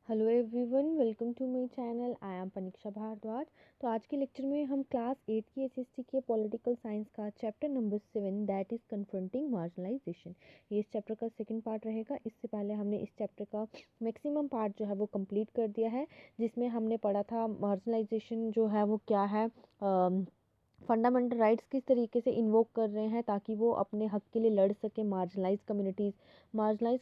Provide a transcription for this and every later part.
Hello everyone, welcome to my channel. I am Paniksha Bhardwaj. तो आज के लेक्चर में हम क्लास 8 की एसएसटी के पॉलिटिकल साइंस का chapter number 7 that is confronting marginalisation, ये इस चैप्टर का सेकंड पार्ट रहेगा। इससे पहले हमने इस चैप्टर का मैक्सिमम पार्ट जो है वो कंप्लीट कर दिया है, जिसमें हमने पढ़ा था मार्जिनलाइजेशन जो है वो क्या है, फंडामेंटल राइट्स किस तरीके से इन्वोक कर रहे हैं ताकि वो अपने हक के लिए लड़ सके। मार्जिनलाइज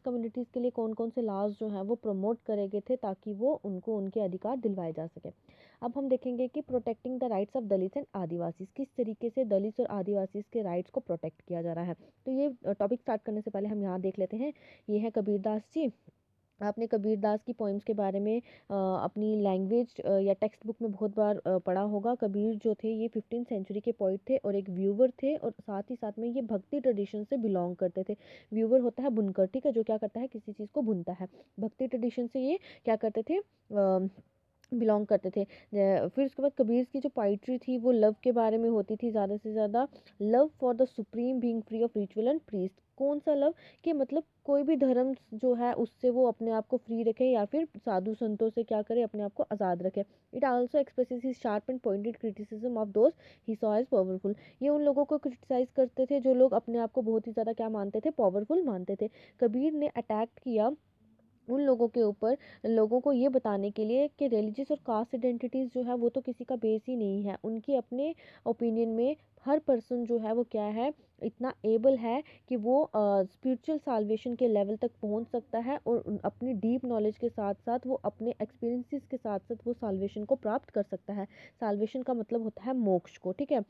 कम्युनिटीज़ के लिए कौन कौन से लॉज जो हैं वो प्रमोट करे गए थे ताकि वो उनको उनके अधिकार दिलवाए जा सके। अब हम देखेंगे कि protecting the rights of Dalits and Adivasis, किस तरीके से दलित्स और आदिवासीज के राइट्स को प्रोटेक्ट किया जा रहा है। तो ये टॉपिक स्टार्ट करने से पहले हम यहाँ देख लेते हैं, ये है कबीरदास जी। आपने कबीरदास की पोइम्स के बारे में अपनी लैंग्वेज या टेक्स्ट बुक में बहुत बार पढ़ा होगा। कबीर जो थे ये 15th सेंचुरी के पोइट थे और एक व्यूवर थे, और साथ ही साथ में ये भक्ति ट्रेडिशन से बिलोंग करते थे। व्यूवर होता है बुनकर, ठीक है, जो क्या करता है, किसी चीज़ को बुनता है। भक्ति ट्रेडिशन से ये क्या करते थे, बिलोंग करते थे। फिर उसके बाद कबीर की जो पोइट्री थी वो लव के बारे में होती थी, ज़्यादा से ज़्यादा love for the supreme being free of ritual and priest. कौन सा लव, कि मतलब कोई भी धर्म जो है उससे वो अपने आप को फ्री रखे, या फिर साधु संतों से क्या करे, अपने आप को आज़ाद रखे। It also expresses his sharp and pointed criticism of those he saw as powerful. ये उन लोगों को क्रिटिसाइज करते थे जो लोग अपने आप को बहुत ही ज़्यादा क्या मानते थे, पावरफुल मानते थे। कबीर ने अटैक किया उन लोगों के ऊपर, लोगों को ये बताने के लिए कि रिलीजियस और कास्ट आइडेंटिटीज़ जो है वो तो किसी का बेस ही नहीं है। उनके अपने ओपिनियन में हर पर्सन जो है वो क्या है, इतना एबल है कि वो स्पिरिचुअल साल्वेशन के लेवल तक पहुंच सकता है, और अपनी डीप नॉलेज के साथ साथ वो अपने एक्सपीरियंसेस के साथ साथ वो साल्वेशन को प्राप्त कर सकता है। साल्वेशन का मतलब होता है मोक्ष को, ठीक है।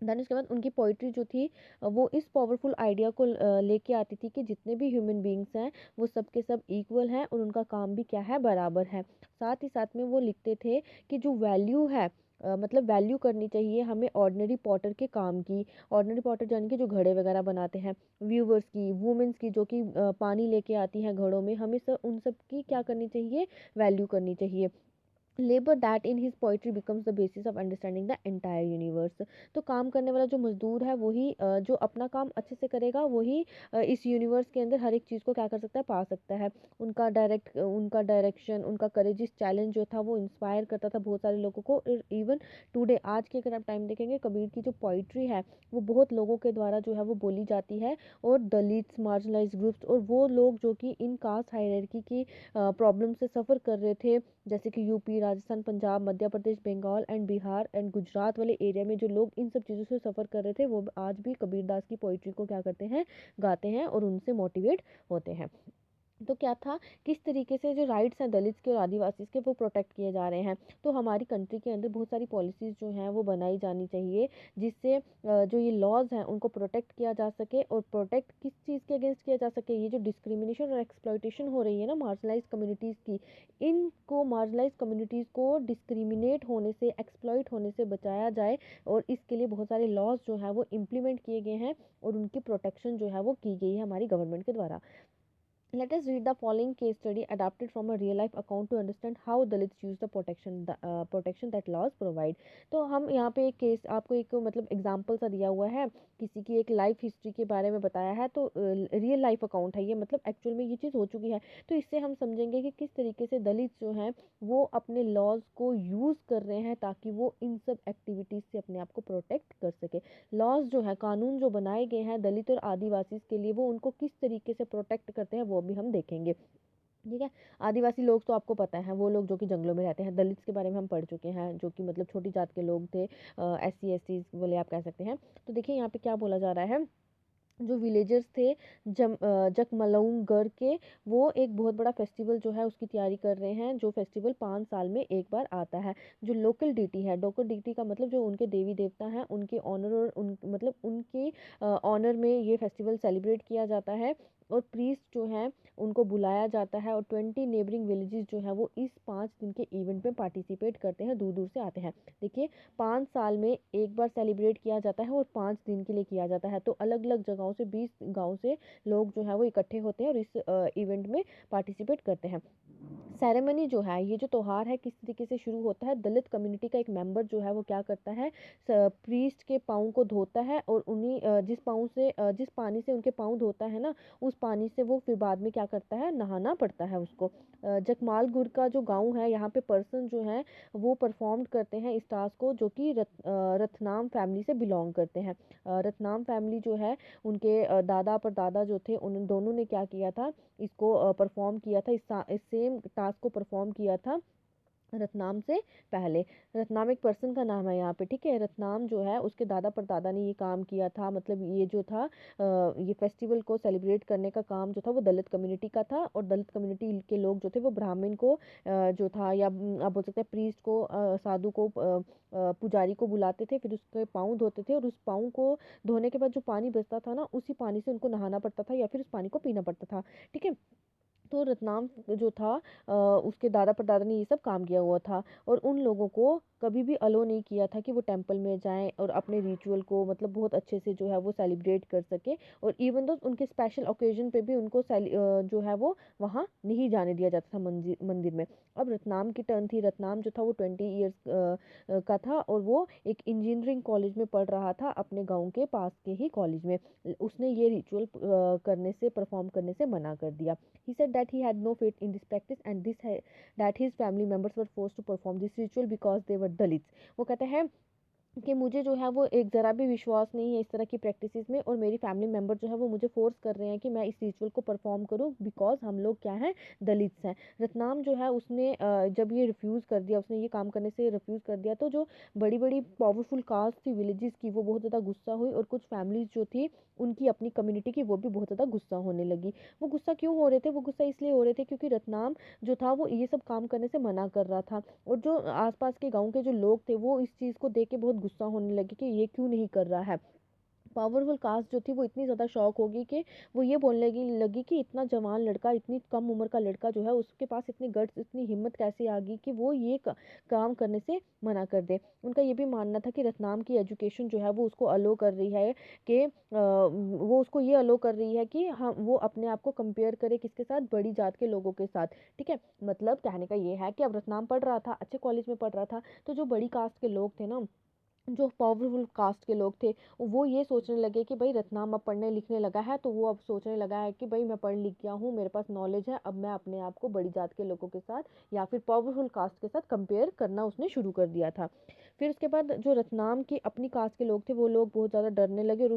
देन उसके बाद उनकी पोइट्री जो थी वो इस पावरफुल आइडिया को लेके आती थी कि जितने भी ह्यूमन बींग्स हैं वो सब के सब इक्वल हैं और उनका काम भी क्या है, बराबर है। साथ ही साथ में वो लिखते थे कि जो वैल्यू है, मतलब वैल्यू करनी चाहिए हमें ऑर्डिनरी पॉटर के काम की। ऑर्डिनरी पॉटर यानी कि जो घड़े वगैरह बनाते हैं, व्यूवर्स की, वुमेन्स की जो कि पानी लेके आती हैं घड़ों में, हमें सब उन सब की क्या करनी चाहिए, वैल्यू करनी चाहिए। Labour that in his poetry becomes the basis of understanding the entire universe. तो काम करने वाला जो मजदूर है वही जो अपना काम अच्छे से करेगा वही इस यूनिवर्स के अंदर हर एक चीज़ को क्या कर सकता है, पा सकता है। उनका डायरेक्शन, उनका करेजिस चैलेंज जो था वो इंस्पायर करता था बहुत सारे लोगों को। इवन टुडे, आज के अगर आप टाइम देखेंगे, कबीर की जो पोइट्री है वो बहुत लोगों के द्वारा जो है वो बोली जाती है। और दलित्स, मार्जिनलाइज ग्रुप्स और वो लोग जो कि इन कास्ट हायरार्की की प्रॉब्लम से सफ़र कर रहे थे, जैसे कि UP, Rajasthan, Punjab, Madhya Pradesh, Bengal and Bihar and Gujarat वाले एरिया में जो लोग इन सब चीज़ों से सफ़र कर रहे थे, वो आज भी कबीरदास की पोइट्री को क्या करते हैं, गाते हैं और उनसे मोटिवेट होते हैं। तो क्या था, किस तरीके से जो राइट्स हैं दलित्स के और आदिवासीज के वो प्रोटेक्ट किए जा रहे हैं। तो हमारी कंट्री के अंदर बहुत सारी पॉलिसीज़ जो हैं वो बनाई जानी चाहिए, जिससे जो ये लॉज हैं उनको प्रोटेक्ट किया जा सके। और प्रोटेक्ट किस चीज़ के अगेंस्ट किया जा सके, ये जो डिस्क्रिमिनेशन और एक्सप्लॉइटेशन हो रही है ना मार्जिनलाइज कम्युनिटीज़ की, इनको मार्जिनलाइज कम्युनिटीज़ को डिस्क्रिमिनेट होने से, एक्सप्लॉइट होने से बचाया जाए। और इसके लिए बहुत सारे लॉज जो हैं वो इम्प्लीमेंट किए गए हैं और उनकी प्रोटेक्शन जो है वो की गई है हमारी गवर्नमेंट के द्वारा। Let us read the following case study adapted from a real life account to understand how Dalits use the protection that laws provide. तो हम यहाँ पे एक केस, आपको एक मतलब एग्जांपल सा दिया हुआ है, किसी की एक लाइफ हिस्ट्री के बारे में बताया है। तो रियल लाइफ अकाउंट है ये, मतलब एक्चुअल में ये चीज़ हो चुकी है। तो इससे हम समझेंगे कि किस तरीके से दलित जो हैं वो अपने लॉज को यूज़ कर रहे हैं ताकि वो इन सब एक्टिविटीज़ से अपने आप को प्रोटेक्ट कर सके। लॉज जो है, कानून जो बनाए गए हैं दलित और आदिवासी के लिए, वो उनको किस तरीके से प्रोटेक्ट करते हैं वो भी हम देखेंगे, ठीक है। आदिवासी लोग तो आपको पता है, वो लोग जो कि जंगलों में रहते हैं। दलित्स के बारे में हम पढ़ चुके हैं, जो कि मतलब छोटी जात के लोग थे, SC ST बोले आप कह सकते हैं। तो देखिए यहाँ पे क्या बोला जा रहा है, जो विलेजर्स थे जकमलौंगढ़ के, वो एक बहुत बड़ा फेस्टिवल जो है उसकी तैयारी कर रहे हैं, जो फेस्टिवल 5 साल में एक बार आता है। जो लोकल डीटी है, लोकल डीटी का मतलब जो उनके देवी देवता हैं उनके ऑनर, और उन मतलब उनके ऑनर में ये फेस्टिवल सेलिब्रेट किया जाता है। और प्रीस्ट जो हैं उनको बुलाया जाता है, और 20 नेबरिंग विलेजेस जो है वो इस 5 दिन के इवेंट में पार्टिसिपेट करते हैं, दूर दूर से आते हैं। देखिए, 5 साल में एक बार सेलिब्रेट किया जाता है और 5 दिन के लिए किया जाता है। तो अलग अलग जगहों से 20 गाँव से लोग जो है वो इकट्ठे होते हैं और इस इवेंट में पार्टिसिपेट करते हैं। सेरेमनी जो है, ये जो त्योहार है किस तरीके से शुरू होता है, दलित कम्युनिटी का एक मेंबर जो है वो क्या करता है, प्रीस्ट के पाँव को धोता है और उन्हीं जिस पानी से उनके पाँव धोता है ना, उस पानी से वो फिर बाद में क्या करता है, नहाना पड़ता है उसको। जकमालगुड़ का जो गांव है, यहाँ पे पर्सन जो है वो परफॉर्म करते हैं इस टास्क को, जो कि रतनाम फैमिली से बिलोंग करते हैं। रतनाम फैमिली जो है, उनके दादा परदादा जो थे, उन दोनों ने क्या किया था, इसको परफॉर्म किया था, इस सेम टास्क को परफॉर्म किया था रतनाम से पहले। रतनाम एक पर्सन का नाम है यहाँ पे, ठीक है। रतनाम जो है उसके दादा परदादा ने ये काम किया था, मतलब ये जो था ये फेस्टिवल को सेलिब्रेट करने का काम जो था वो दलित कम्युनिटी का था। और दलित कम्युनिटी के लोग जो थे वो ब्राह्मण को जो था, या आप बोल सकते हैं प्रीस्ट को, साधु को, पुजारी को बुलाते थे, फिर उसके पाँव धोते थे, और उस पाँव को धोने के बाद जो पानी बचता था ना, उसी पानी से उनको नहाना पड़ता था या फिर उस पानी को पीना पड़ता था, ठीक है। तो रतनाम जो था, उसके दादा परदादा ने ये सब काम किया हुआ था, और उन लोगों को कभी भी अलो नहीं किया था कि वो टेंपल में जाएं और अपने रिचुअल को मतलब बहुत अच्छे से जो है वो सेलिब्रेट कर सके। और इवन दो उनके स्पेशल ओकेजन पे भी उनको जो है वो वहाँ नहीं जाने दिया जाता था मंदिर मंदिर में। अब रतनाम की टर्न थी। रतनाम जो था वो 20 ईयर्स का था, और वो एक इंजीनियरिंग कॉलेज में पढ़ रहा था, अपने गाँव के पास के ही कॉलेज में। उसने ये रिचुअल करने से, परफॉर्म करने से मना कर दिया। He said that he had no faith in this practice, and that his family members were forced to perform this ritual because they were Dalits। वो कहते हैं कि मुझे जो है वो एक ज़रा भी विश्वास नहीं है इस तरह की प्रैक्टिसेस में, और मेरी फैमिली मेम्बर जो है वो मुझे फोर्स कर रहे हैं कि मैं इस रिचुअल को परफॉर्म करूं, बिकॉज हम लोग क्या हैं, दलित्स हैं। रतनाम जो है उसने जब ये रिफ्यूज़ कर दिया, उसने ये काम करने से रिफ्यूज़ कर दिया, तो जो बड़ी बड़ी पावरफुल कास्ट थी विलेजेस की, वो बहुत ज़्यादा गुस्सा हुई, और कुछ फैमिलीज जो थी उनकी अपनी कम्युनिटी की, वो भी बहुत ज़्यादा गुस्सा होने लगी। वो गुस्सा क्यों हो रहे थे? वो गुस्सा इसलिए हो रहे थे क्योंकि रतनाम जो था वो ये सब काम करने से मना कर रहा था, और जो आसपास के गांव के जो लोग थे वो इस चीज़ को देख के बहुत गुस्सा होने लगे कि ये क्यों नहीं कर रहा है। पावरफुल कास्ट जो थी वो इतनी ज़्यादा शॉक होगी कि वो ये बोलने लगी कि इतना जवान लड़का, इतनी कम उम्र का लड़का जो है, उसके पास इतनी गट्स, इतनी हिम्मत कैसे आ गई कि वो ये काम करने से मना कर दे। उनका ये भी मानना था कि रतनाम की एजुकेशन जो है वो उसको अलो कर रही है कि वो उसको ये अलो कर रही है कि हाँ, वो अपने आप को कंपेयर करे किसके साथ, बड़ी जात के लोगों के साथ, ठीक है। मतलब कहने का ये है कि अब रतनाम पढ़ रहा था, अच्छे कॉलेज में पढ़ रहा था, तो जो बड़ी कास्ट के लोग थे ना, जो पावरफुल कास्ट के लोग थे, वो ये सोचने लगे कि भाई रतनाम अब पढ़ने लिखने लगा है, तो वो अब सोचने लगा है कि भाई मैं पढ़ लिख गया हूँ, मेरे पास नॉलेज है, अब मैं अपने आप को बड़ी जात के लोगों के साथ या फिर पावरफुल कास्ट के साथ कंपेयर करना उसने शुरू कर दिया था। फिर उसके बाद जो रतनाम की अपनी कास्ट के लोग थे, वो लोग बहुत ज़्यादा डरने लगे, और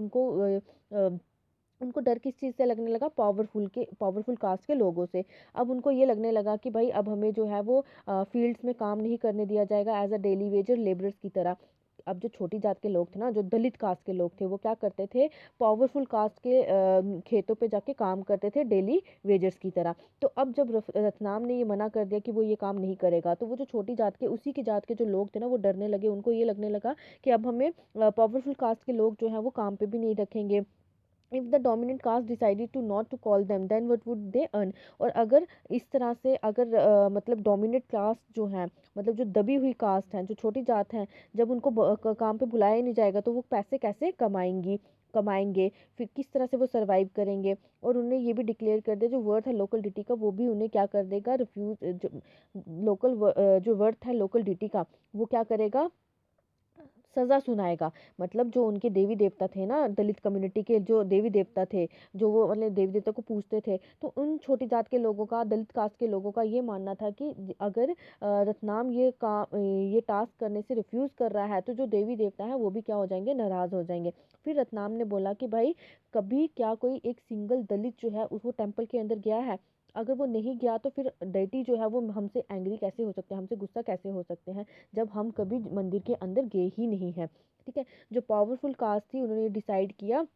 उनको डर किस चीज़ से लगने लगा, पावरफुल कास्ट के लोगों से। अब उनको ये लगने लगा कि भाई अब हमें जो है वो फील्ड्स में काम नहीं करने दिया जाएगा as a daily wager labourers की तरह। अब जो छोटी जात के लोग थे ना, जो दलित कास्ट के लोग थे, वो क्या करते थे, पावरफुल कास्ट के खेतों पे जाके काम करते थे डेली वेजर्स की तरह। तो अब जब रतनाम ने ये मना कर दिया कि वो ये काम नहीं करेगा, तो वो जो छोटी जात के, उसी की जात के जो लोग थे ना, वो डरने लगे। उनको ये लगने लगा कि अब हमें पावरफुल कास्ट के लोग जो हैं वो काम पे भी नहीं रखेंगे। If the dominant caste decided to not to call them, then what would they earn. और अगर इस तरह से, अगर मतलब डोमिनेंट कास्ट जो है, मतलब जो दबी हुई कास्ट है, जो छोटी जात है, जब उनको काम पे बुलाया ही नहीं जाएगा, तो वो पैसे कैसे कमाएंगे, फिर किस तरह से वो सरवाइव करेंगे। और उन्हें ये भी डिक्लेयर कर दिया, जो वर्थ है लोकल डिटी का, वो भी उन्हें क्या कर देगा, रिफ्यूज, जो वर्थ है लोकल डिटी का, वो क्या करेगा, सजा सुनाएगा। मतलब जो उनके देवी देवता थे ना, दलित कम्युनिटी के जो देवी देवता थे, जो वो मतलब देवी देवता को पूजते थे, तो उन छोटी जात के लोगों का, दलित कास्ट के लोगों का ये मानना था कि अगर रतनाम ये टास्क करने से रिफ्यूज कर रहा है, तो जो देवी देवता है वो भी क्या हो जाएंगे, नाराज हो जाएंगे। फिर रतनाम ने बोला कि भाई, कभी क्या कोई एक सिंगल दलित जो है उस वो टेम्पल के अंदर गया है? अगर वो नहीं गया, तो फिर डेटी जो है वो हमसे एंग्री कैसे हो सकते हैं, हमसे गुस्सा कैसे हो सकते हैं, जब हम कभी मंदिर के अंदर गए ही नहीं हैं, ठीक है। जो पावरफुल कास्ट थी, उन्होंने डिसाइड किया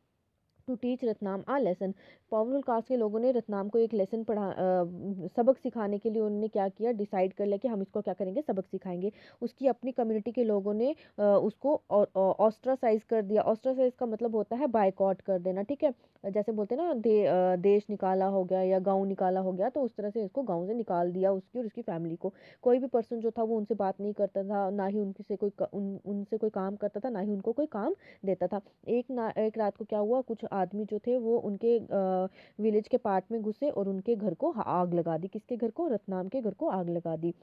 to teach Ratnam a lesson. Powerful caste के लोगों ने रतनाम को एक लेसन सबक सिखाने के लिए उन्होंने क्या किया, डिसाइड कर लिया कि हम इसको क्या करेंगे, सबक सिखाएंगे। उसकी अपनी कम्युनिटी के लोगों ने उसको ऑस्ट्रासाइज कर दिया। ऑस्ट्रासाइज का मतलब होता है बायकॉट कर देना, ठीक है। जैसे बोलते हैं ना, देश निकाला हो गया या गाँव निकाला हो गया, तो उस तरह से इसको गाँव से निकाल दिया, उसकी और उसकी फैमिली को। कोई भी पर्सन जो था वो उनसे बात नहीं करता था, ना ही उनसे कोई काम करता था, ना ही उनको कोई काम देता था। एक रात को क्या हुआ, कुछ आदमी जो थे वो उनके विलेज के पार्ट में घुसे और उनके घर को आग लगा दी। किसके घर को? रतनाम के घर को आग लगा दी।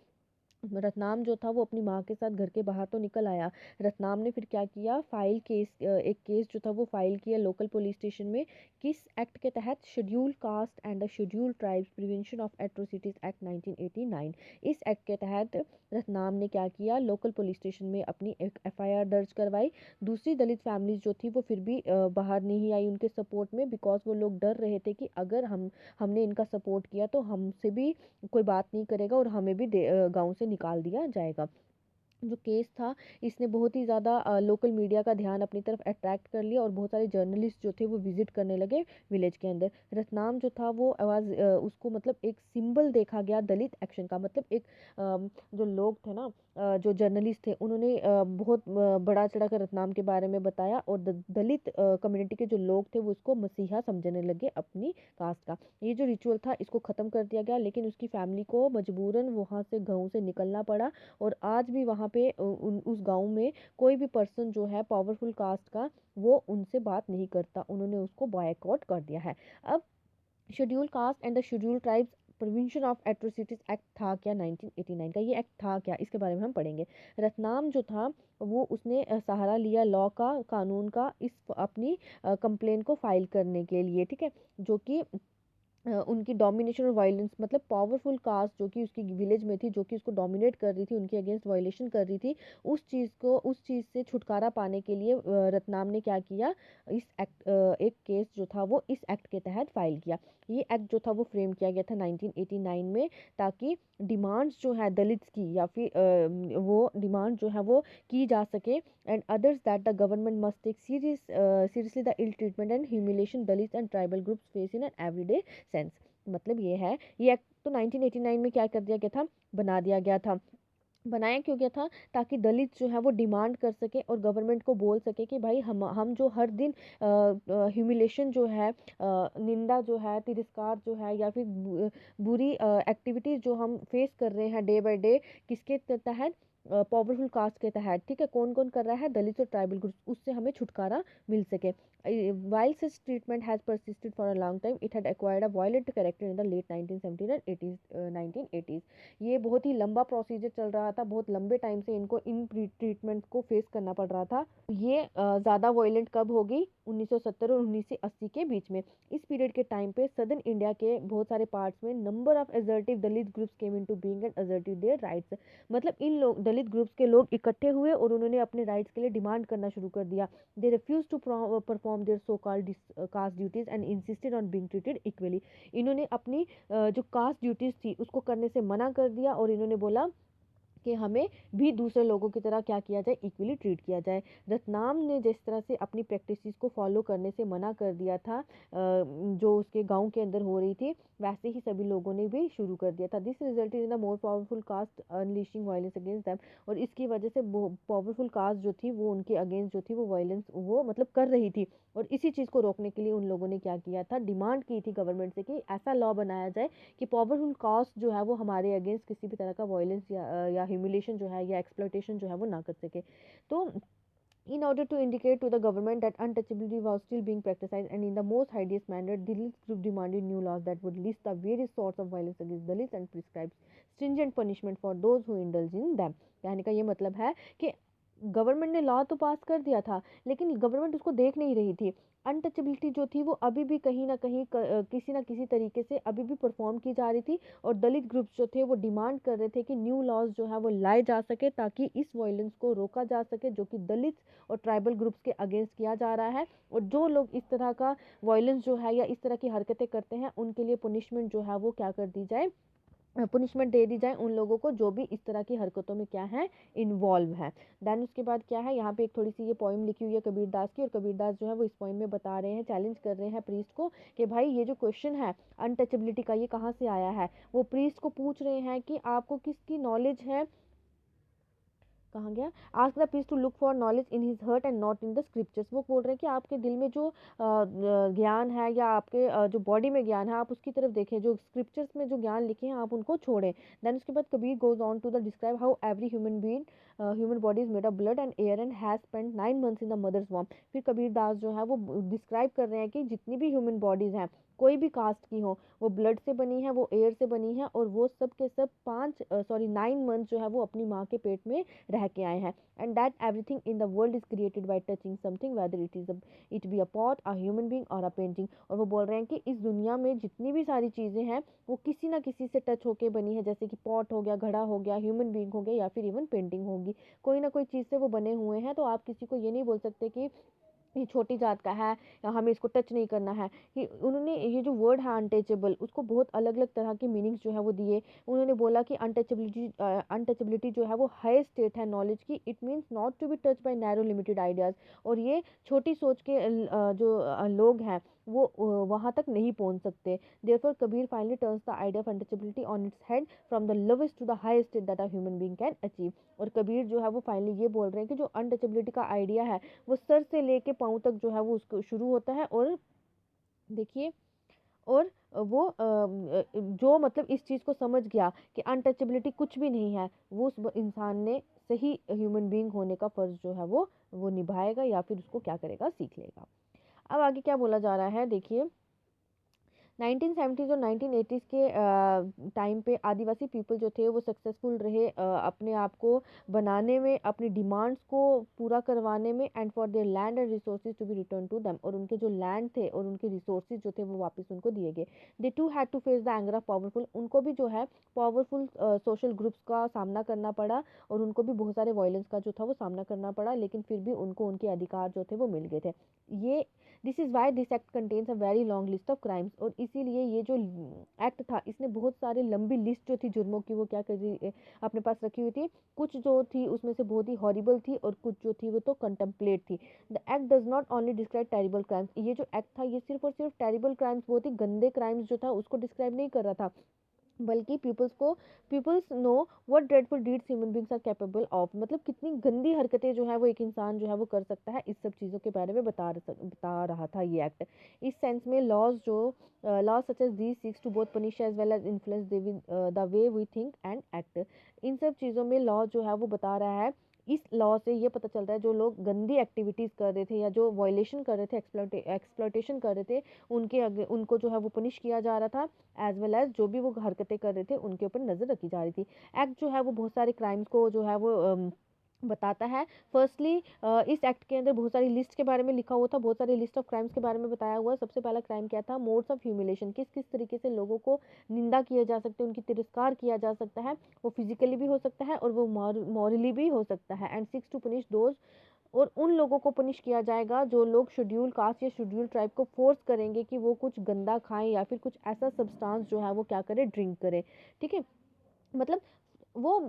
रतनाम जो था वो अपनी माँ के साथ घर के बाहर तो निकल आया। रतनाम ने फिर क्या किया, एक केस जो था वो फाइल किया लोकल पुलिस स्टेशन में। किस एक्ट के तहत? Schedule caste and the schedule tribes prevention of atrocities act 1989। इस एक्ट के तहत रतनाम ने क्या किया, लोकल पुलिस स्टेशन में अपनी एक एफआईआर दर्ज करवाई। दूसरी दलित फैमिलीज जो थी वो फिर भी बाहर नहीं आई उनके सपोर्ट में, बिकॉज वो लोग डर रहे थे कि अगर हमने इनका सपोर्ट किया तो हमसे भी कोई बात नहीं करेगा और हमें भी गांव से निकाल दिया जाएगा। जो केस था इसने बहुत ही ज़्यादा लोकल मीडिया का ध्यान अपनी तरफ अट्रैक्ट कर लिया और बहुत सारे जर्नलिस्ट जो थे वो विजिट करने लगे विलेज के अंदर। रतनाम जो था वो उसको मतलब एक सिंबल देखा गया दलित एक्शन का। मतलब एक जो लोग थे ना, जो जर्नलिस्ट थे, उन्होंने बहुत बड़ा चढ़ा कर रतनाम के बारे में बताया और दलित कम्युनिटी के जो लोग थे वो उसको मसीहा समझने लगे अपनी कास्ट का। ये जो रिचुअल था इसको ख़त्म कर दिया गया, लेकिन उसकी फैमिली को मजबूरन वहाँ से गाँव से निकलना पड़ा। और आज भी वहाँ पे उस गांव में कोई भी पर्सन जो है पावरफुल कास्ट का, वो उनसे बात नहीं करता, उन्होंने उसको बॉयकॉट कर दिया है। अब schedule caste and the schedule tribes prevention of atrocities act था क्या 1989 का? ये एक्ट था क्या, इसके बारे में हम पढ़ेंगे। रतनाम जो था वो उसने सहारा लिया लॉ का, कानून का, इस अपनी कंप्लेन को फाइल करने के लिए, ठीक है, जो कि उनकी डोमिनेशन और वायलेंस, मतलब पावरफुल कास्ट जो कि उसकी विलेज में थी, जो कि उसको डोमिनेट कर रही थी, उनके अगेंस्ट वायलेशन कर रही थी, उस चीज़ से छुटकारा पाने के लिए रतनाम ने क्या किया, एक केस जो था वो इस एक्ट के तहत फाइल किया। ये एक्ट जो था वो फ्रेम किया गया था 1989 में, ताकि डिमांड्स जो है दलित्स की, या फिर वो डिमांड जो है वो की जा सके, and others that the government must take seriously the ill treatment and humiliation Dalits and tribal groups face in an everyday sense। मतलब ये है, ये एक्ट तो 1989 में क्या कर दिया गया था, बना दिया गया था। बनाया क्यों गया था? ताकि दलित जो है वो डिमांड कर सके और गवर्नमेंट को बोल सके कि भाई हम जो हर दिन ह्यूमिलेशन जो है, निंदा जो है, तिरस्कार जो है, या फिर बुरी एक्टिविटीज़ जो हम फेस कर रहे हैं डे बाय डे, किसके तहत? पावरफुल कास्ट के तहत, ठीक है। कौन कौन कर रहा है? दलित और ट्राइबल ग्रुप्स, उससे हमें छुटकारा मिल सके। While such treatment has persisted for a long time, it had acquired a violent character in the late 1970s and 80s, 1980s। ये बहुत ही लंबा प्रोसीजर चल रहा था, बहुत लंबे टाइम से इनको इन ट्रीटमेंट को फेस करना पड़ रहा था। ये ज़्यादा वायलेंट कब हो गई? 1970 और 1980 के बीच में। इस पीरियड के टाइम पे सदर्न इंडिया के बहुत सारे पार्ट्स में number of assertive Dalit groups came into being and assertive their rights. मतलब इन लोग दलित ग्रुप्स के लोग इकट्ठे हुए और उन्होंने अपने राइट्स के लिए डिमांड करना शुरू कर दिया। They refuse to perform their so called caste duties and insisted on being treated equally. इन्होंने अपनी जो कास्ट ड्यूटीज थी उसको करने से मना कर दिया और इन्होंने बोला कि हमें भी दूसरे लोगों की तरह क्या किया जाए, इक्वली ट्रीट किया जाए। रतनाम ने जिस तरह से अपनी प्रैक्टिसेस को फॉलो करने से मना कर दिया था, जो उसके गांव के अंदर हो रही थी, वैसे ही सभी लोगों ने भी शुरू कर दिया था। This resulted in the more powerful caste unleashing violence against them. और इसकी वजह से पावरफुल कास्ट जो थी वो उनके अगेंस्ट जो थी वो वायलेंस वो मतलब कर रही थी। और इसी चीज़ को रोकने के लिए उन लोगों ने क्या किया था, डिमांड की थी गवर्नमेंट से कि ऐसा लॉ बनाया जाए कि पावरफुल कास्ट जो है वो हमारे अगेंस्ट किसी भी तरह का वायलेंस या ह्यूमिलेशन जो है या एक्सप्लॉयटेशन जो है वो ना कर सके। तो in order to indicate to the government that untouchability was still being practiced and in the most hideous manner, the Dalit group demanded new laws that would list the various sorts of violence against Dalits and prescribe stringent punishment for those who indulge in them। कहने का ये मतलब है कि government ने law तो पास कर दिया था, लेकिन गवर्नमेंट उसको देख नहीं रही थी। अनटचेबिलिटी जो थी वो अभी भी कहीं ना कहीं किसी ना किसी तरीके से अभी भी परफॉर्म की जा रही थी। और दलित ग्रुप्स जो थे वो डिमांड कर रहे थे कि न्यू लॉज जो है वो लाए जा सके, ताकि इस वायलेंस को रोका जा सके जो कि दलित और ट्राइबल ग्रुप्स के अगेंस्ट किया जा रहा है। और जो लोग इस तरह का वायलेंस जो है या इस तरह की हरकतें करते हैं, उनके लिए पनिशमेंट जो है वो क्या कर दी जाए, पनिशमेंट दे दी जाए उन लोगों को जो भी इस तरह की हरकतों में क्या है, इन्वॉल्व है। देन उसके बाद क्या है, यहाँ पे एक थोड़ी सी ये पोइम लिखी हुई है कबीर दास की, और कबीर दास जो है वो इस पोइम में बता रहे हैं, चैलेंज कर रहे हैं प्रीस्ट को कि भाई ये जो क्वेश्चन है अनटचेबिलिटी का ये कहाँ से आया है। वो प्रीस्ट को पूछ रहे हैं कि आपको किसकी नॉलेज है कहाँ गया, ask the priest to look for knowledge in his heart and not in the scriptures. वो बोल रहे हैं कि आपके दिल में जो ज्ञान है या आपके जो बॉडी में ज्ञान है आप उसकी तरफ देखें, जो स्क्रिप्चर्स में जो ज्ञान लिखे हैं आप उनको छोड़ें। देन उसके बाद Kabir goes on to the describe how every human body is made of blood and air and has spent 9 months in the mother's वॉर्म। फिर कबीर दास जो है वो डिस्क्राइब कर रहे हैं कि जितनी भी ह्यूमन बॉडीज हैं, कोई भी कास्ट की हो, वो ब्लड से बनी है, वो एयर से बनी है, और वो सब के सब 9 months जो है वो अपनी माँ के पेट में रह के आए हैं। And that everything in the world is created by touching something, whether it be a pot, a human being और अ पेंटिंग। और वो बोल रहे हैं कि इस दुनिया में जितनी भी सारी चीज़ें हैं वो किसी ना किसी से टच होके बनी है, जैसे कि पॉट हो गया, घड़ा हो गया, ह्यूमन बीइंग हो गया, या फिर इवन पेंटिंग होगी, कोई ना कोई चीज़ से वो बने हुए हैं। तो आप किसी को ये नहीं बोल सकते कि ये छोटी जात का है या हमें इसको टच नहीं करना है। कि उन्होंने ये जो वर्ड है अनटचेबल, उसको बहुत अलग अलग तरह के मीनिंग्स जो है वो दिए। उन्होंने बोला कि अनटचेबिलिटी जो है वो हाई स्टेट है नॉलेज की, it means not to be touch by narrow limited ideas. और ये छोटी सोच के लोग हैं वो वहाँ तक नहीं पहुँच सकते। Therefore Kabir finally turns the idea of untouchability on its head, from the lowest to the highest state that a human being can achieve. और कबीर जो है वो फाइनली ये बोल रहे हैं कि जो अनटचेबिलिटी का आइडिया है वो सर से लेके पाँव तक जो है वो उसको शुरू होता है। और देखिए, और वो जो मतलब इस चीज़ को समझ गया कि अनटचेबिलिटी कुछ भी नहीं है, वो उस इंसान ने सही ह्यूमन बीइंग होने का फ़र्ज़ जो है वो निभाएगा, या फिर उसको क्या करेगा, सीख लेगा। अब आगे क्या बोला जा रहा है, देखिए 1970s और 1980s के टाइम पे आदिवासी पीपल जो थे वो सक्सेसफुल रहे अपने आप को बनाने में, अपनी डिमांड्स को पूरा करवाने में, and for their land and resources to be return to them. और उनके जो लैंड थे और उनके रिसोर्सेज जो थे वो वापस उनको दिए गए। They too had to face the anger of powerful, उनको भी जो है पावरफुल सोशल ग्रुप्स का सामना करना पड़ा, और उनको भी बहुत सारे वायलेंस का जो था वो सामना करना पड़ा, लेकिन फिर भी उनको उनके अधिकार जो थे वो मिल गए थे। ये this is why this act contains a very long list of crimes. और इसीलिए ये जो एक्ट था इसने बहुत सारे लंबी लिस्ट जो थी जुर्मों की वो क्या कर रही अपने पास रखी हुई थी। कुछ जो थी उसमें से बहुत ही हॉरिबल थी और कुछ जो थी वो तो कंटेम्पलेट थी। The act does not only describe terrible crimes, ये जो एक्ट था ये सिर्फ और सिर्फ टेरिबल क्राइम्स, बहुत ही गंदे क्राइम्स जो था उसको डिस्क्राइब नहीं कर रहा था, बल्कि peoples know what dreadful deeds human beings are capable of, मतलब कितनी गंदी हरकतें जो है वो एक इंसान जो है वो कर सकता है, इस सब चीज़ों के बारे में बता रहा था ये एक्ट। इस सेंस में laws such as these seeks to both punish as well as influence the way we think and act. इन सब चीज़ों में लॉ जो है वो बता रहा है, इस लॉ से ये पता चलता है जो लोग गंदी एक्टिविटीज़ कर रहे थे या जो वायलेशन कर रहे थे, एक्सप्लॉयटेशन कर रहे थे, उनको जो है वो पनिश किया जा रहा था, एज वेल एज जो भी वो हरकतें कर रहे थे उनके ऊपर नज़र रखी जा रही थी। एक्ट जो है वो बहुत सारे क्राइम्स को जो है वो बताता है। फर्स्टली इस एक्ट के अंदर बहुत सारी लिस्ट के बारे में लिखा हुआ था, बहुत सारी लिस्ट ऑफ क्राइम्स के बारे में बताया हुआ है। सबसे पहला क्राइम क्या था, मोड्स ऑफ ह्यूमिलेशन, किस किस तरीके से लोगों को निंदा किया जा सकता है, उनकी तिरस्कार किया जा सकता है। वो फिजिकली भी हो सकता है और वो मॉरली भी हो सकता है। And seeks to punish those, और उन लोगों को पनिश किया जाएगा जो लोग शेड्यूल कास्ट या शेड्यूल ट्राइब को फोर्स करेंगे कि वो कुछ गंदा खाएं या फिर कुछ ऐसा सब्सटेंस जो है वो क्या करे, ड्रिंक करे। ठीक है, मतलब वो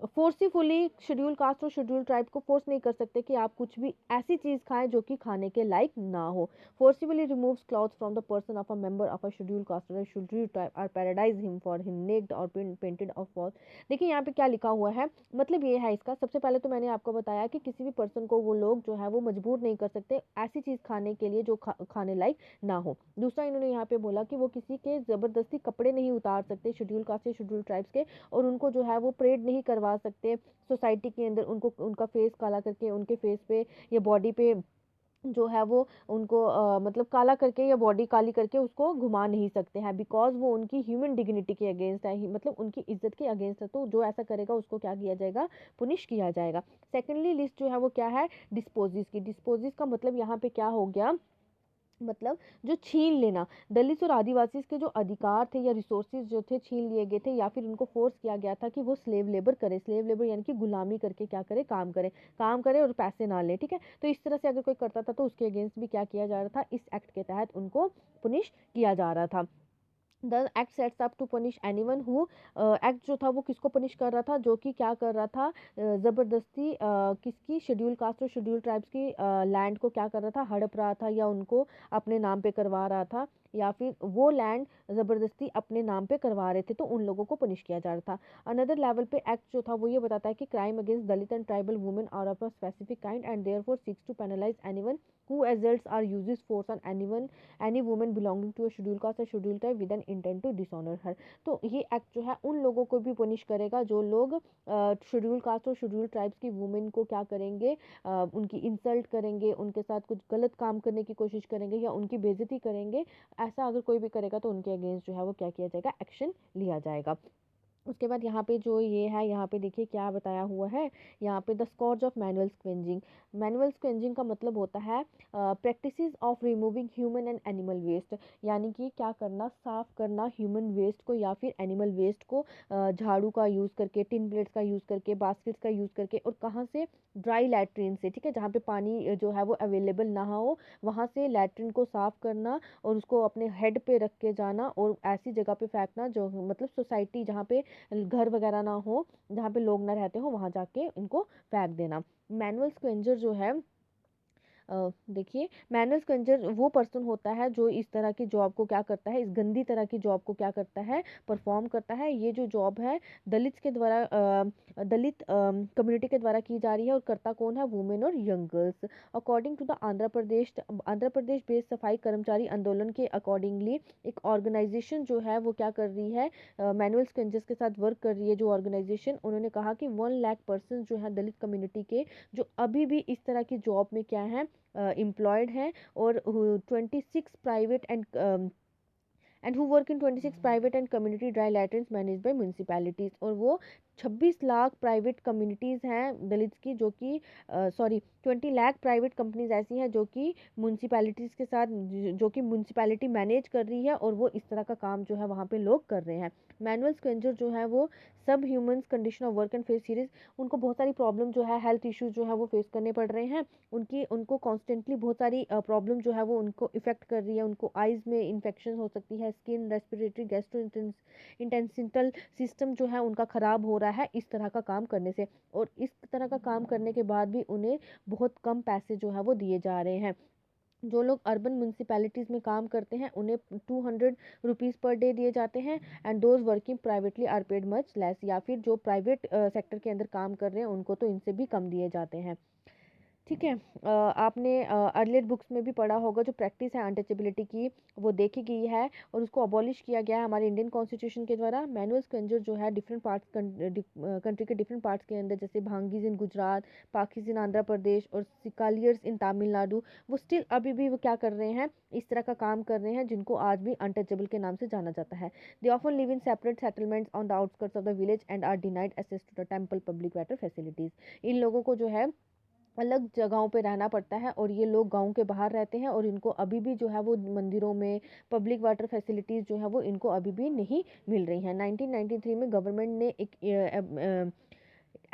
फोर्सफुली शेड्यूल कास्ट और शेड्यूल ट्राइब को फोर्स नहीं कर सकते कि आप कुछ भी ऐसी चीज़ खाएं जो कि खाने के लायक ना हो। Forcibly removes clothes from the person of a member of a schedule caste और schedule tribe or parades him for him naked और पेंटेड ऑफ वॉल। देखिए यहाँ पे क्या लिखा हुआ है, मतलब ये है इसका। सबसे पहले तो मैंने आपको बताया कि किसी भी पर्सन को वो लोग जो है वो मजबूर नहीं कर सकते ऐसी चीज़ खाने के लिए जो खाने लायक ना हो। दूसरा इन्होंने यहाँ पे बोला कि वो किसी के ज़बरदस्ती कपड़े नहीं उतार सकते शेड्यूल कास्ट या शेड्यूल ट्राइब्स के, और उनको जो है वो परेड नहीं करवा सकते सोसाइटी के अंदर, उनको उनका फेस काला करके उनके फेस पे या बॉडी पे जो है वो उनको मतलब काला करके या बॉडी काली करके उसको घुमा नहीं सकते हैं, बिकॉज वो उनकी ह्यूमन डिग्निटी के अगेंस्ट है, मतलब उनकी इज्जत के अगेंस्ट है। तो जो ऐसा करेगा उसको क्या किया जाएगा, पुनिश किया जाएगा। सेकेंडली लिस्ट जो है वो क्या है, डिस्पोजिस की। डिस्पोजिस का मतलब यहाँ पे क्या हो गया, मतलब जो छीन लेना, दलित और आदिवासी के जो अधिकार थे या रिसोर्सेज जो थे छीन लिए गए थे, या फिर उनको फोर्स किया गया था कि वो स्लेव लेबर करे। स्लेव लेबर यानी कि गुलामी करके क्या करे, काम करे और पैसे ना ले। ठीक है, तो इस तरह से अगर कोई करता था तो उसके अगेंस्ट भी क्या किया जा रहा था, इस एक्ट के तहत उनको पुनिश किया जा रहा था। The act sets up to punish anyone who, act जो था वो किसको पनिश कर रहा था, जो कि क्या कर रहा था, ज़बरदस्ती किसकी, शेड्यूल कास्ट और शेड्यूल ट्राइब्स की लैंड को क्या कर रहा था, हड़प रहा था या उनको अपने नाम पे करवा रहा था। या फिर वो लैंड ज़बरदस्ती अपने नाम पे करवा रहे थे, तो उन लोगों को पनिश किया जा रहा था। अनदर लेवल पे एक्ट जो था वो ये बताता है कि crime against Dalit and tribal women are of a specific kind and therefore seeks to penalise anyone who assaults or uses force on any woman belonging to a scheduled caste or scheduled tribe with an intent to dishonor her। तो ये act जो है उन लोगों को भी punish करेगा जो लोग शेड्यूल कास्ट और शेड्यूल ट्राइब्स की वुमेन को क्या करेंगे, उनकी इंसल्ट करेंगे, उनके साथ कुछ गलत काम करने की कोशिश करेंगे या उनकी बेइज्जती करेंगे। ऐसा अगर कोई भी करेगा तो उनके अगेंस्ट जो है वो क्या किया जाएगा, एक्शन लिया जाएगा। उसके बाद यहाँ पे जो ये है, यहाँ पे देखिए क्या बताया हुआ है, यहाँ पे the scourge of manual scavenging. Manual scavenging का मतलब होता है practices of removing human and animal waste, यानी कि क्या करना, साफ करना ह्यूमन वेस्ट को या फिर एनिमल वेस्ट को झाड़ू का यूज़ करके, टिन प्लेट्स का यूज़ करके, बास्केट्स का यूज़ करके, और कहाँ से, ड्राई लैट्रिन से, ठीक है, जहाँ पे पानी जो है वो अवेलेबल ना हो वहाँ से लैट्रिन को साफ करना और उसको अपने हेड पे रख के जाना और ऐसी जगह पे फेंकना जो मतलब सोसाइटी जहाँ पे घर वगैरह ना हो, जहाँ पे लोग ना रहते हो, वहाँ जाके इनको फेंक देना। मैनुअल स्क्वेंजर जो है, देखिए मैनुअल स्क्वेंजर वो पर्सन होता है जो इस तरह की जॉब को क्या करता है, इस गंदी तरह की जॉब को क्या करता है, परफॉर्म करता है। ये जो जॉब है दलित के द्वारा दलित कम्युनिटी के द्वारा की जा रही है, और करता कौन है, वुमेन और young girls. According to the Andhra Pradesh based Safai Karmachari आंदोलन के अकॉर्डिंगली एक ऑर्गेनाइजेशन जो है वो क्या कर रही है, मैनुअल स्क्वेंजर्स के साथ वर्क कर रही है जो ऑर्गेनाइजेशन, उन्होंने कहा कि 1 लाख पर्सन जो है दलित कम्युनिटी के जो अभी भी इस तरह की जॉब में क्या है, एम्प्लॉयड हैं, और 26 private and who work in 26 private and community dry latrines manage by municipalities. और वो 26 लाख प्राइवेट कम्युनिटीज़ हैं दलित की जो कि 20 लाख प्राइवेट कंपनीज ऐसी हैं जो कि म्यूनसिपैलिटीज़ के साथ जो कि म्यूनसिपैलिटी मैनेज कर रही है, और वो इस तरह का काम जो है वहाँ पे लोग कर रहे हैं। मैनुअल स्क्वेंजर जो है वो सब humans condition of work and face series, उनको बहुत सारी प्रॉब्लम जो है, हेल्थ इश्यूज जो है वो फेस करने पड़ रहे हैं, उनको कॉन्स्टेंटली बहुत सारी प्रॉब्लम जो है वो उनको इफेक्ट कर रही है, उनको आइज़ में इन्फेक्शन हो सकती है, skin, respiratory, gastro intestinal system जो है उनका ख़राब हो रहा है इस तरह का काम करने से, और इस तरह का काम करने के बाद भी उन्हें बहुत कम पैसे जो है वो दिए जा रहे हैं। जो लोग अर्बन म्यूनसिपैलिटीज़ में काम करते हैं उन्हें 200 रुपीज़ पर डे दिए जाते हैं, and those working privately are paid much less, या फिर जो प्राइवेट सेक्टर के अंदर काम कर रहे हैं उनको तो इनसे भी कम दिए जाते हैं। ठीक है, आपने अर्लियर बुक्स में भी पढ़ा होगा जो प्रैक्टिस है अनटचेबिलिटी की वो देखी गई है और उसको अबॉलिश किया गया है हमारे इंडियन कॉन्स्टिट्यूशन के द्वारा। मैनुअल स्क्वेंजर जो है डिफरेंट पार्ट्स कंट्री के डिफरेंट पार्ट्स के अंदर, जैसे भांगीज इन गुजरात, पाकिज इन आंध्र प्रदेश और सिकालियर्स इन तमिलनाडु, वो स्टिल अभी भी वो क्या कर रहे हैं, इस तरह का काम कर रहे हैं जिनको आज भी अनटचेबल के नाम से जाना जाता है। They often live in separate settlements on the outskirts of the village and are denied access to the temple public water facilities. इन लोगों को जो है अलग जगहों पे रहना पड़ता है और ये लोग गाँव के बाहर रहते हैं, और इनको अभी भी जो है वो मंदिरों में पब्लिक वाटर फैसिलिटीज़ जो है वो इनको अभी भी नहीं मिल रही हैं। 1993 में गवर्नमेंट ने एक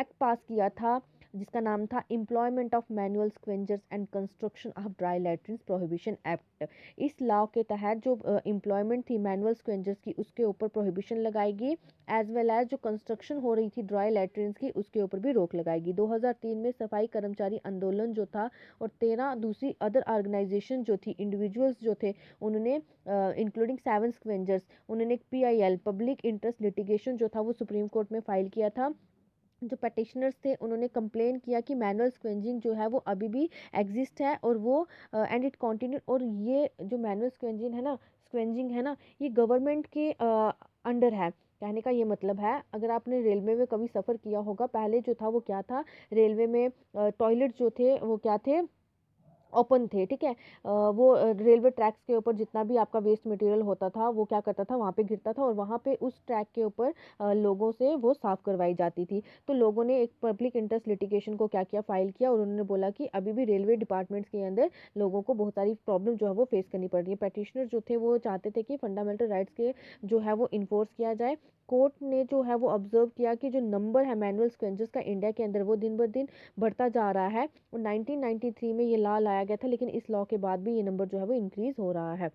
एक्ट पास किया था जिसका नाम था employment of manual scavengers and construction of dry latrines prohibition act. इस लॉ के तहत जो एम्प्लॉयमेंट थी मैनुअल स्क्वेंजर्स की उसके ऊपर प्रोहिबिशन लगाएगी, एज वेल एज जो कंस्ट्रक्शन हो रही थी ड्राई लैट्रिन्स की उसके ऊपर भी रोक लगाएगी। 2003 में सफाई कर्मचारी आंदोलन जो था और 13 दूसरी अदर ऑर्गेनाइजेशन जो थी, इंडिविजुअल्स जो थे, उन्होंने इंक्लूडिंग 7 स्क्वेंजर्स, उन्होंने एक PIL पब्लिक इंटरेस्ट लिटिगेशन जो था वो सुप्रीम कोर्ट में फाइल किया था। जो पटिशनर्स थे उन्होंने कंप्लेन किया कि मैनुअल स्क्वेंजिंग जो है वो अभी भी एग्जिस्ट है, और वो एंड इट कंटिन्यू, और ये जो मैनुअल स्क्वेंजिंग है ना ये गवर्नमेंट के अंडर है। कहने का ये मतलब है, अगर आपने रेलवे में कभी सफ़र किया होगा, पहले जो था वो क्या था, रेलवे में टॉयलेट जो थे वो क्या थे, ओपन थे, ठीक है। वो रेलवे ट्रैक्स के ऊपर जितना भी आपका वेस्ट मटेरियल होता था वो क्या करता था, वहाँ पे गिरता था, और वहाँ पे उस ट्रैक के ऊपर लोगों से वो साफ़ करवाई जाती थी। तो लोगों ने एक पब्लिक इंटरेस्ट लिटिगेशन को क्या किया, फाइल किया, और उन्होंने बोला कि अभी भी रेलवे डिपार्टमेंट्स के अंदर लोगों को बहुत सारी प्रॉब्लम जो है वो फेस करनी पड़ रही है। पेटिशनर जो थे वो चाहते थे कि फंडामेंटल राइट्स के जो है वो इन्फोर्स किया जाए। कोर्ट ने जो है वो ऑब्जर्व किया कि जो नंबर है मैनुअल स्क्वेंजर्स का इंडिया के अंदर वो दिन ब दिन बढ़ता जा रहा है, और 1993 में ये लॉ लाया गया था, लेकिन इस लॉ के बाद भी ये नंबर जो है वो इंक्रीज़ हो रहा है।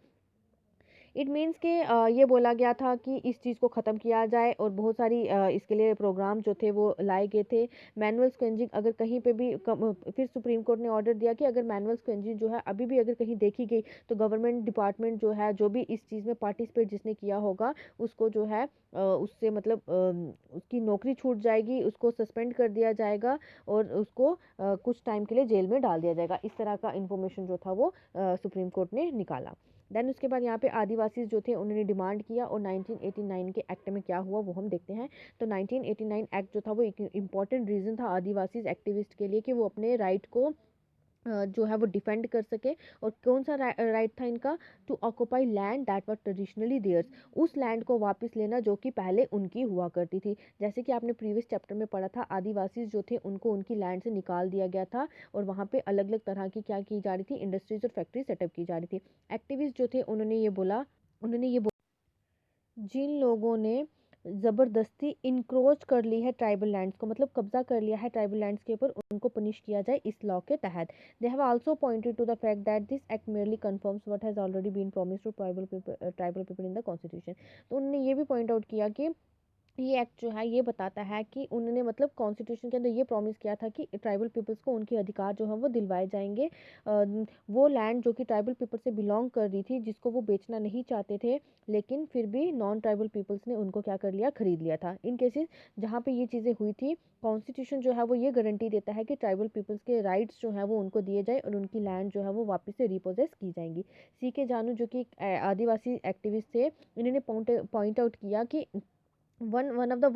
इट मीन्स कि ये बोला गया था कि इस चीज़ को ख़त्म किया जाए और बहुत सारी इसके लिए प्रोग्राम जो थे वो लाए गए थे। मैनुअल स्क्वेंजिंग अगर कहीं पे भी फिर सुप्रीम कोर्ट ने ऑर्डर दिया कि अगर मैनुअल स्क्वेंजिंग जो है अभी भी अगर कहीं देखी गई तो गवर्नमेंट डिपार्टमेंट जो है, जो भी इस चीज़ में पार्टिसिपेट जिसने किया होगा, उसको जो है उससे मतलब उसकी नौकरी छूट जाएगी, उसको सस्पेंड कर दिया जाएगा और उसको कुछ टाइम के लिए जेल में डाल दिया जाएगा। इस तरह का इन्फॉर्मेशन जो था वो सुप्रीम कोर्ट ने निकाला। देन उसके बाद यहाँ पे आदिवासी जो थे उन्होंने डिमांड किया और 1989 के एक्ट में क्या हुआ वो हम देखते हैं। तो 1989 एक्ट जो था वो एक इम्पॉर्टेंट रीज़न था आदिवासी एक्टिविस्ट के लिए कि वो अपने राइट को जो है वो डिफेंड कर सके। और कौन सा राइट था इनका? To occupy land that were traditionally theirs, उस लैंड को वापस लेना जो कि पहले उनकी हुआ करती थी। जैसे कि आपने प्रीवियस चैप्टर में पढ़ा था, आदिवासी जो थे उनको उनकी लैंड से निकाल दिया गया था और वहाँ पे अलग अलग तरह की क्या की जा रही थी, इंडस्ट्रीज और फैक्ट्री सेटअप की जा रही थी। एक्टिविस्ट जो थे उन्होंने ये बोला जिन लोगों ने ज़बरदस्ती इंक्रोच कर ली है ट्राइबल लैंड्स को, मतलब कब्जा कर लिया है ट्राइबल लैंड्स के ऊपर, उनको पनिश किया जाए इस लॉ के तहत। They have also pointed to the fact that this act merely confirms what has already been promised to tribal people in the constitution। तो उन्होंने ये भी पॉइंट आउट किया कि ये एक्ट जो है ये बताता है कि उन्होंने मतलब कॉन्स्टिट्यूशन के अंदर ये प्रॉमिस किया था कि ट्राइबल पीपल्स को उनके अधिकार जो है वो दिलवाए जाएंगे। वो लैंड जो कि ट्राइबल पीपल से बिलोंग कर रही थी, जिसको वो बेचना नहीं चाहते थे, लेकिन फिर भी नॉन ट्राइबल पीपल्स ने उनको क्या कर लिया, खरीद लिया था। इन केसेस जहाँ पे ये चीज़ें हुई थी, कॉन्स्टिट्यूशन जो है वो ये गारंटी देता है कि ट्राइबल पीपल्स के राइट्स जो है वो उनको दिए जाए और उनकी लैंड जो है वो वापस से रिपोजेस की जाएंगी। सी के जानू जो कि एक आदिवासी एक्टिविस्ट थे, इन्होंने पॉइंट आउट किया कि one of the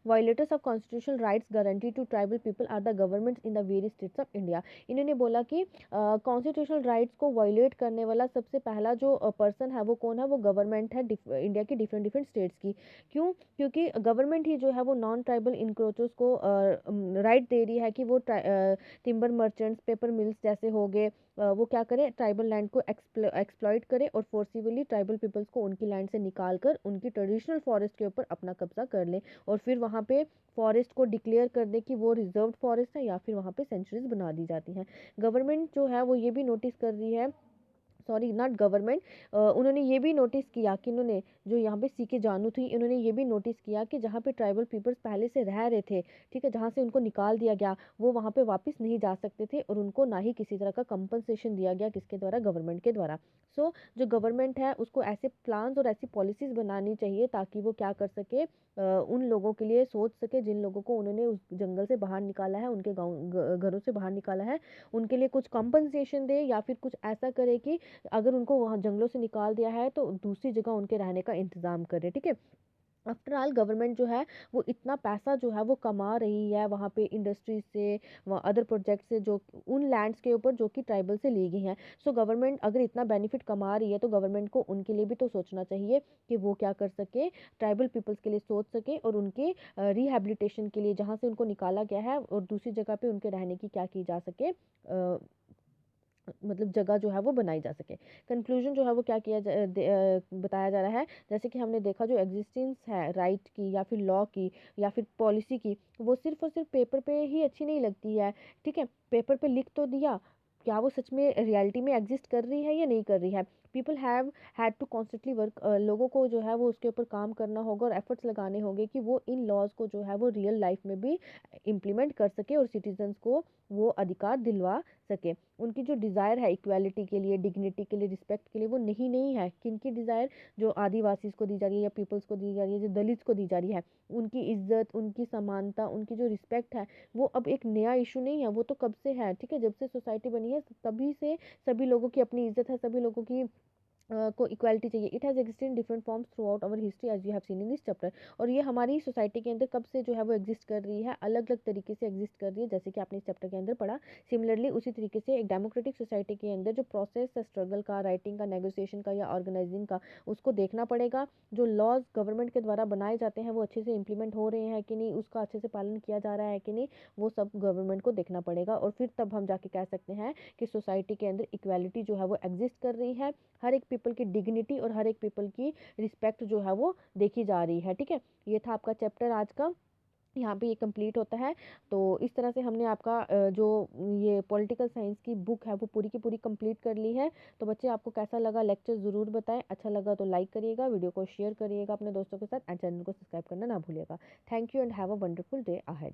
violators of constitutional rights guaranteed to tribal people are the governments in the various states of India। इन्होंने बोला कि कॉन्स्टिट्यूशनल राइट्स को वायलेट करने वाला सबसे पहला जो पर्सन है वो कौन है? वो गवर्नमेंट है इंडिया की डिफरेंट डिफरेंट स्टेट्स की। क्यों? क्योंकि गवर्नमेंट ही जो है वो नॉन ट्राइबल इंक्रोचर्स को राइट दे रही है कि वो टिम्बर मर्चेंट्स, पेपर मिल्स जैसे हो गए, वो क्या करें, ट्राइबल लैंड को एक्सप्लॉइट करें और फोर्सिबली ट्राइबल पीपल्स को उनकी लैंड से निकाल कर उनकी ट्रेडिशनल फॉरेस्ट के ऊपर अपना कब्जा कर लें और फिर वहाँ पे फॉरेस्ट को डिक्लेयर कर दे कि वो रिजर्व्ड फॉरेस्ट है या फिर वहाँ पे सेंचुरीज बना दी जाती हैं। गवर्नमेंट जो है वो ये भी नोटिस कर रही है, सॉरी नॉट गवर्नमेंट, उन्होंने ये भी नोटिस किया कि इन्होंने जो यहाँ पे सी के जानू थी, इन्होंने ये भी नोटिस किया कि जहाँ पे ट्राइबल पीपल्स पहले से रह रहे थे, ठीक है, जहाँ से उनको निकाल दिया गया, वो वहाँ पे वापस नहीं जा सकते थे और उनको ना ही किसी तरह का कंपनसेशन दिया गया, किसके द्वारा? गवर्नमेंट के द्वारा। सो जो गवर्नमेंट है उसको ऐसे प्लान्स और ऐसी पॉलिसीज़ बनानी चाहिए ताकि वो क्या कर सके, उन लोगों के लिए सोच सके जिन लोगों को उन्होंने उस जंगल से बाहर निकाला है, उनके गाँव घरों से बाहर निकाला है, उनके लिए कुछ कंपनसेशन दे या फिर कुछ ऐसा करे कि अगर उनको वहाँ जंगलों से निकाल दिया है तो दूसरी जगह उनके रहने का इंतज़ाम करें, ठीक है। आफ्टर ऑल गवर्नमेंट जो है वो इतना पैसा जो है वो कमा रही है वहाँ पे इंडस्ट्रीज से, वहाँ अदर प्रोजेक्ट से, जो उन लैंड्स के ऊपर जो कि ट्राइबल से ली गई हैं। सो गवर्नमेंट अगर इतना बेनिफिट कमा रही है तो गवर्नमेंट को उनके लिए भी तो सोचना चाहिए कि वो क्या कर सके, ट्राइबल पीपल्स के लिए सोच सके और उनके रिहेबिलिटेशन के लिए, जहाँ से उनको निकाला गया है और दूसरी जगह पे उनके रहने की क्या की जा सके, मतलब जगह जो है वो बनाई जा सके। कंक्लूजन जो है वो क्या बताया जा रहा है, जैसे कि हमने देखा जो एग्जिस्टेंस है राइट की या फिर लॉ की या फिर पॉलिसी की, वो सिर्फ और सिर्फ पेपर पे ही अच्छी नहीं लगती है, ठीक है। पेपर पे लिख तो दिया, क्या वो सच में रियलिटी में एग्जिस्ट कर रही है या नहीं कर रही है? People have had to constantly work, लोगों को जो है वो उसके ऊपर काम करना होगा और एफर्ट्स लगाने होंगे कि वो इन लॉज को जो है वो रियल लाइफ में भी इम्प्लीमेंट कर सके और सिटीजन्स को वो अधिकार दिलवा सके। उनकी जो डिज़ायर है इक्वालिटी के लिए, डिग्निटी के लिए, रिस्पेक्ट के लिए, वो नहीं नहीं है। किनकी डिज़ायर? जो आदिवासीज को दी जा रही है या पीपल्स को दी जा रही है, जो दलित्स को दी जा रही है, उनकी इज्जत, उनकी समानता, उनकी जो रिस्पेक्ट है, वो अब एक नया इशू नहीं है, वो तो कब से है, ठीक है। जब से सोसाइटी बनी है तभी से सभी लोगों की अपनी इज्जत है, सभी लोगों की को इक्वालिटी चाहिए। It has exist in different forms throughout our history as you have seen in this chapter. और ये हमारी सोसाइटी के अंदर कब से जो है वो एग्जिस्ट कर रही है, अलग अलग तरीके से एग्जिस्ट कर रही है, जैसे कि आपने इस चैप्टर के अंदर पढ़ा। सिमिलरली उसी तरीके से एक डेमोक्रेटिक सोसाइटी के अंदर जो प्रोसेस है स्ट्रगल का, राइटिंग का, नेगोशिएशन का या ऑर्गेनाइजिंग का, उसको देखना पड़ेगा। जो लॉज गवर्नमेंट के द्वारा बनाए जाते हैं वो अच्छे से इंप्लीमेंट हो रहे हैं कि नहीं, उसका अच्छे से पालन किया जा रहा है कि नहीं, वो सब गवर्नमेंट को देखना पड़ेगा। और फिर तब हम जाके कह सकते हैं कि सोसाइटी के अंदर इक्वालिटी जो है वो एग्जिस्ट कर रही है, हर एक पीपल की डिग्निटी और हर एक पीपल की रिस्पेक्ट जो है वो देखी जा रही है, ठीक है। ये था आपका चैप्टर आज का। यहाँ पे ये कंप्लीट होता है। तो इस तरह से हमने आपका जो ये पॉलिटिकल साइंस की बुक है वो पूरी की पूरी कंप्लीट कर ली है। तो बच्चे आपको कैसा लगा लेक्चर ज़रूर बताएं, अच्छा लगा तो लाइक करिएगा, वीडियो को शेयर करिएगा अपने दोस्तों के साथ एंड चैनल को सब्सक्राइब करना ना भूलिएगा। Thank you and have a wonderful day ahead.